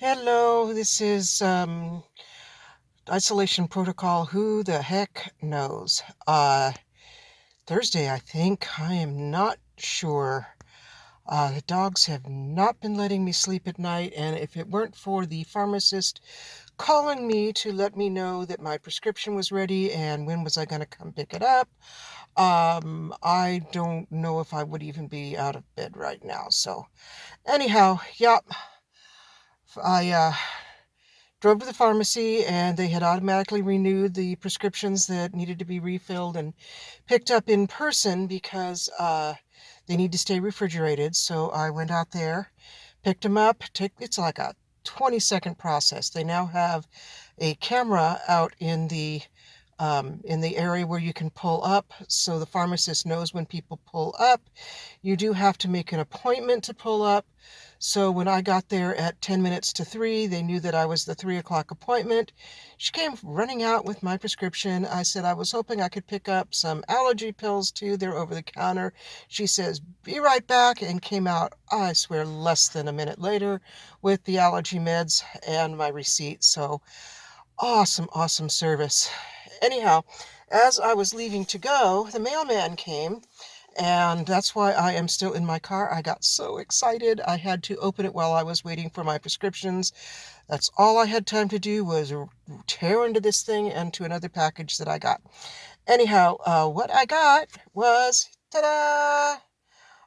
Hello, this is Isolation Protocol. Who the heck knows? Thursday, I think. I am not sure. The dogs have not been letting me sleep at night, and if it weren't for the pharmacist calling me to let me know that my prescription was ready and when was I going to come pick it up, I don't know if I would even be out of bed right now. So, anyhow, yep. I drove to the pharmacy and they had automatically renewed the prescriptions that needed to be refilled and picked up in person because they need to stay refrigerated. So I went out there, picked them up. It's like a 20-second process. They now have a camera out in the area where you can pull up, so the pharmacist knows when people pull up. You do have to make an appointment to pull up. So when I got there at 10 minutes to 3, they knew that I was the 3 o'clock appointment. She came running out with my prescription. I said I was hoping I could pick up some allergy pills too. They're over the counter. She says, "Be right back," and came out, I swear, less than a minute later with the allergy meds and my receipt. So awesome, awesome service. Anyhow, as I was leaving to go, the mailman came, and that's why I am still in my car. I got so excited. I had to open it while I was waiting for my prescriptions. That's all I had time to do was tear into this thing and to another package that I got. Anyhow, what I got was, ta-da!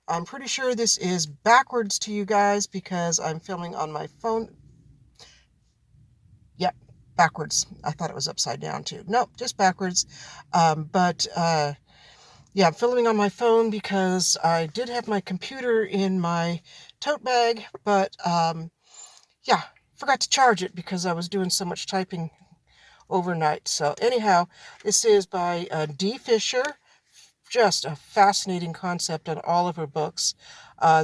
I'm pretty sure this is backwards to you guys because I'm filming on my phone. Yep, backwards. I thought it was upside down too. Nope, just backwards. Yeah, I'm filming on my phone because I did have my computer in my tote bag, but yeah, forgot to charge it because I was doing so much typing overnight. So anyhow, this is by D. Fischer. Just a fascinating concept on all of her books.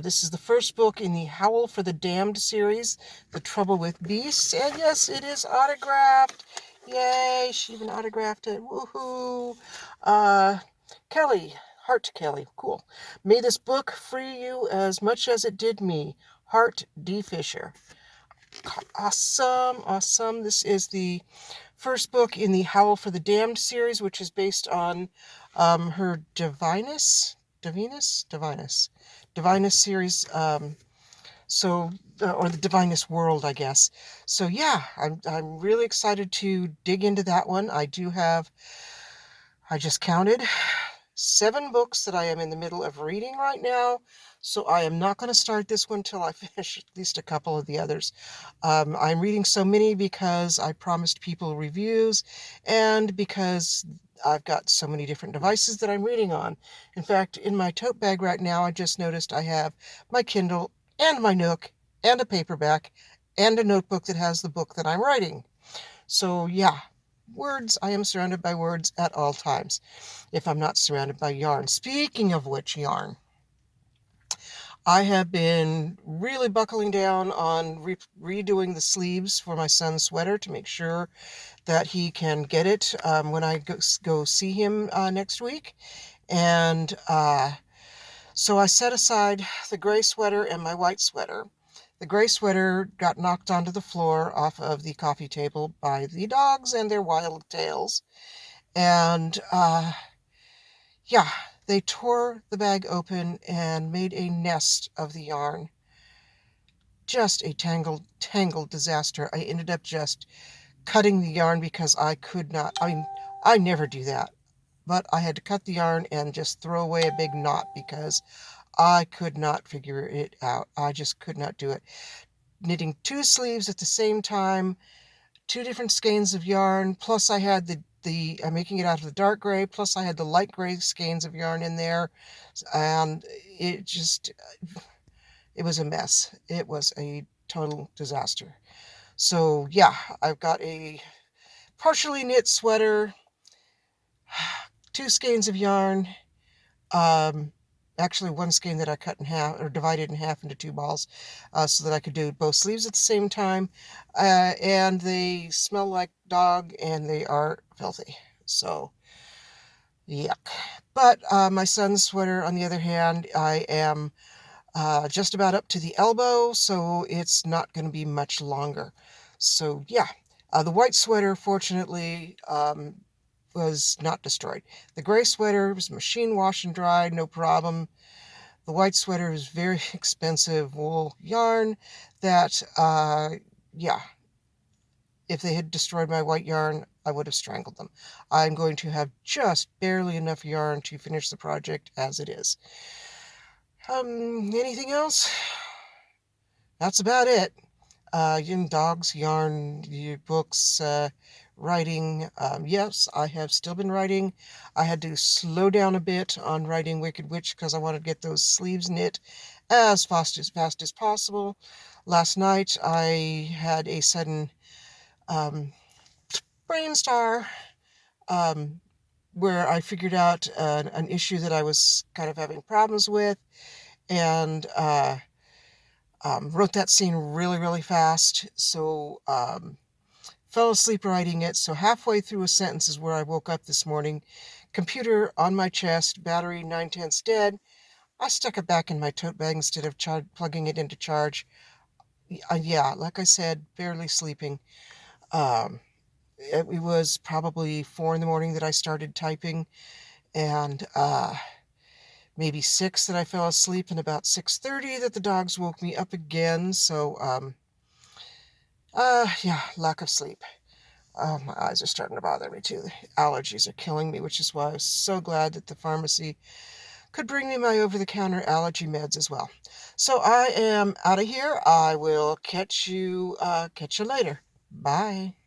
This is the first book in the Howl for the Damned series, The Trouble with Beasts. And yes, it is autographed. Yay, she even autographed it. Woohoo! Kelly, Heart to Kelly, cool. May this book free you as much as it did me. Heart D. Fischer. Awesome, awesome. This is the first book in the Howl for the Damned series, which is based on her Divinus series. Or the Divinus world, I guess. So yeah, I'm really excited to dig into that one. I just counted 7 books that I am in the middle of reading right now, so I am not going to start this one till I finish at least a couple of the others. I'm reading so many because I promised people reviews and because I've got so many different devices that I'm reading on. In fact, in my tote bag right now, I just noticed I have my Kindle and my Nook and a paperback and a notebook that has the book that I'm writing. So yeah, words, I am surrounded by words at all times, if I'm not surrounded by yarn. Speaking of which, yarn, I have been really buckling down on redoing the sleeves for my son's sweater to make sure that he can get it when I go see him next week. And so I set aside the gray sweater and my white sweater. The gray sweater got knocked onto the floor off of the coffee table by the dogs and their wild tails. And yeah, they tore the bag open and made a nest of the yarn. Just a tangled disaster. I ended up just cutting the yarn because I could not. I mean, I never do that. But I had to cut the yarn and just throw away a big knot because I could not figure it out. I just could not do it. Knitting 2 sleeves at the same time, 2 different skeins of yarn, plus I had I'm making it out of the dark gray, plus I had the light gray skeins of yarn in there, and it was a mess. It was a total disaster. So yeah, I've got a partially knit sweater, 2 skeins of yarn, actually 1 skein that I cut in half or divided in half into 2 balls so that I could do both sleeves at the same time. And they smell like dog and they are filthy. So, yuck. But my son's sweater, on the other hand, I am just about up to the elbow, so it's not going to be much longer. So yeah, the white sweater, fortunately, was not destroyed. The gray sweater was machine wash and dry, no problem. The white sweater is very expensive wool yarn that, yeah, if they had destroyed my white yarn, I would have strangled them. I'm going to have just barely enough yarn to finish the project as it is. Anything else? That's about it. Dogs, yarn, books, writing. Yes, I have still been writing. I had to slow down a bit on writing Wicked Witch because I wanted to get those sleeves knit as fast as possible. Last night I had a sudden um, brain star um, where I figured out an issue that I was kind of having problems with, and wrote that scene really, really fast. So fell asleep writing it. So halfway through a sentence is where I woke up this morning. Computer on my chest, battery 9/10 dead. I stuck it back in my tote bag instead of plugging it into charge. Yeah, like I said, barely sleeping. Um, it was probably 4 in the morning that I started typing, and maybe 6 that I fell asleep, and about 6:30 that the dogs woke me up again. So yeah, lack of sleep. My eyes are starting to bother me too. The allergies are killing me, which is why I was so glad that the pharmacy could bring me my over-the-counter allergy meds as well. So I am out of here. I will catch you later. Bye.